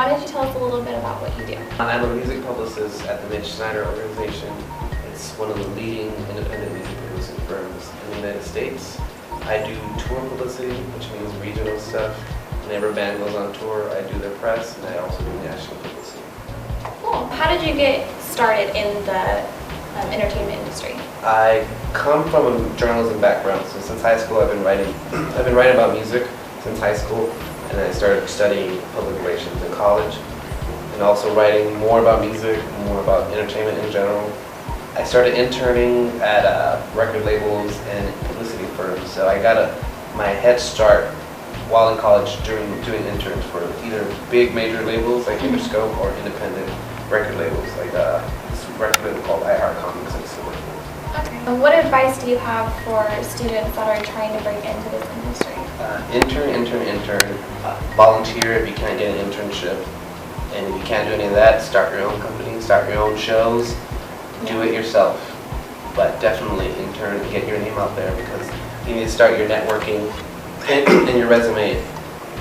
why don't you tell us a little bit about what you do? I'm a music publicist at the Mitch Snyder organization. It's one of the leading independent music producing firms in the United States. I do tour publicity, which means regional stuff. Whenever a band goes on tour, I do their press, and I also do national publicity. Cool. How did you get started in the entertainment industry? I come from a journalism background, so since high school I've been writing. I've been writing about music since high school, and I started studying public relations in college, and also writing more about music, more about entertainment in general. I started interning at record labels and publicity firms, so I got my head start while in college doing interns for either big major labels like Interscope or independent record labels like this record label called Comics I used to work with. Okay. And what advice do you have for students that are trying to break into this industry? Intern. Volunteer if you can't get an internship. And if you can't do any of that, start your own company, start your own shows, do it yourself. But definitely intern and get your name out there because you need to start your networking and your resume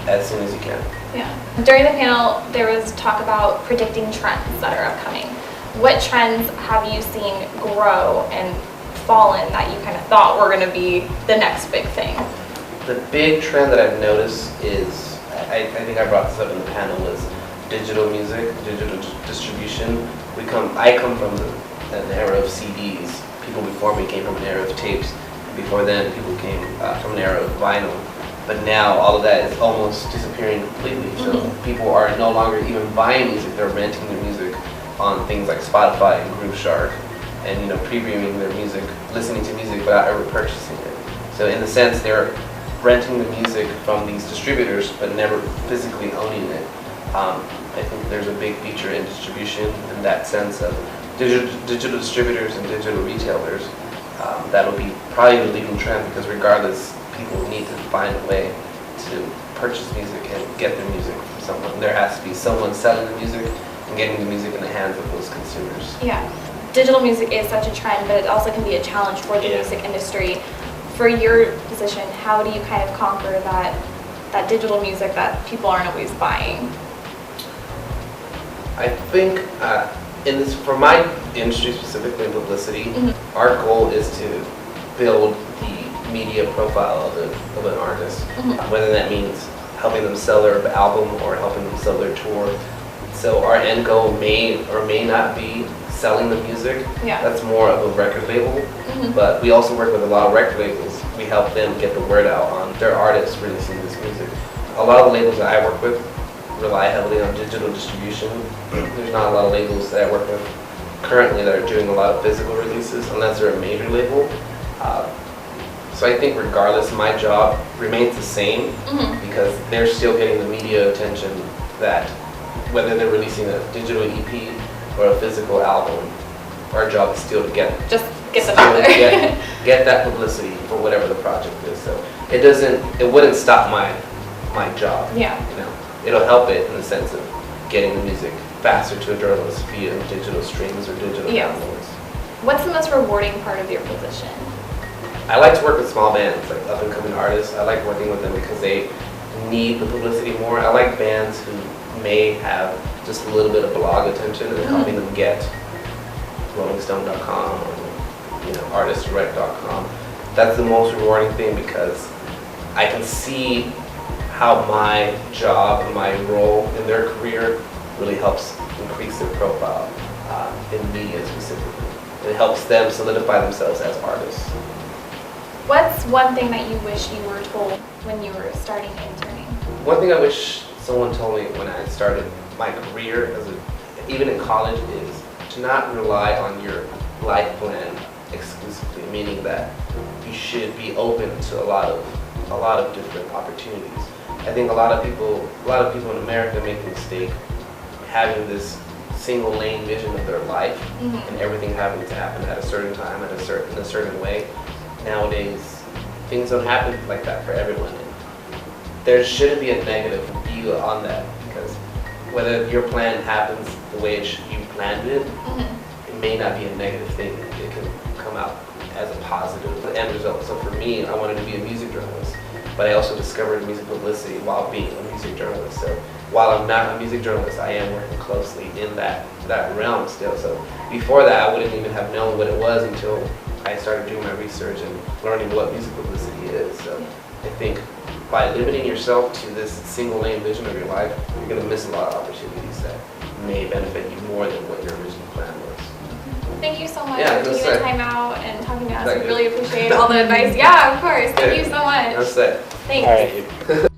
as soon as you can. Yeah. During the panel, there was talk about predicting trends that are upcoming. What trends have you seen grow and fallen that you kind of thought were going to be the next big thing? The big trend that I've noticed is, I think I brought this up in the panel, was digital music, digital distribution. I come from an era of CDs. People before me came from an era of tapes. Before then, people came from an era of vinyl. But now all of that is almost disappearing completely. So people are no longer even buying music; they're renting their music on things like Spotify and Grooveshark, and previewing their music, listening to music without ever purchasing it. So in the sense, they're renting the music from these distributors, but never physically owning it. I think there's a big feature in distribution in that sense of digital distributors and digital retailers. That'll be probably the leading trend because regardless, people need to find a way to purchase music and get their music from someone. There has to be someone selling the music and getting the music in the hands of those consumers. Yeah. Digital music is such a trend, but it also can be a challenge for the music industry. For your position, how do you kind of conquer that digital music that people aren't always buying? I think for my industry specifically, publicity, our goal is to build the media profile of an artist, whether that means helping them sell their album or helping them sell their tour. So our end goal may or may not be selling the music. Yeah. That's more of a record label, but we also work with a lot of record labels. We help them get the word out on their artists releasing this music. A lot of the labels that I work with rely heavily on digital distribution. There's not a lot of labels that I work with currently that are doing a lot of physical releases unless they're a major label. So I think regardless, my job remains the same because they're still getting the media attention that whether they're releasing a digital EP or a physical album, our job is still to get them out there. get that publicity for whatever the project is. So it wouldn't stop my job. Yeah. It'll help it in the sense of getting the music faster to a journalist via digital streams or digital downloads. What's the most rewarding part of your position? I like to work with small bands, like up and coming artists. I like working with them because they need the publicity more. I like bands who may have just a little bit of blog attention and helping them get rollingstone.com or artistdirect.com. That's the most rewarding thing because I can see how my job and my role in their career really helps increase their profile in media specifically. It helps them solidify themselves as artists. What's one thing that you wish you were told when you were starting interning? One thing I wish someone told me when I started my career, even in college, is to not rely on your life plan exclusively, meaning that you should be open to a lot of different opportunities. I think a lot of people in America make the mistake having this single lane vision of their life and everything having to happen at a certain time in a certain way. Nowadays, things don't happen like that for everyone. There shouldn't be a negative view on that because whether your plan happens the way you planned it, it may not be a negative thing. It can come out as a positive end result. So for me, I wanted to be a music journalist, but I also discovered music publicity while being a music journalist. So while I'm not a music journalist, I am working closely in that realm still. So before that, I wouldn't even have known what it was until I started doing my research and learning what music publicity is. So I think by limiting yourself to this single lane vision of your life, you're going to miss a lot of opportunities that may benefit you more than what your original plan was. Thank you so much Yeah, for taking that's the time out and talking to us. Thank We you. really appreciate all the advice. Yeah, of course. Thank Yeah. you so much. That's it. Thanks. All right.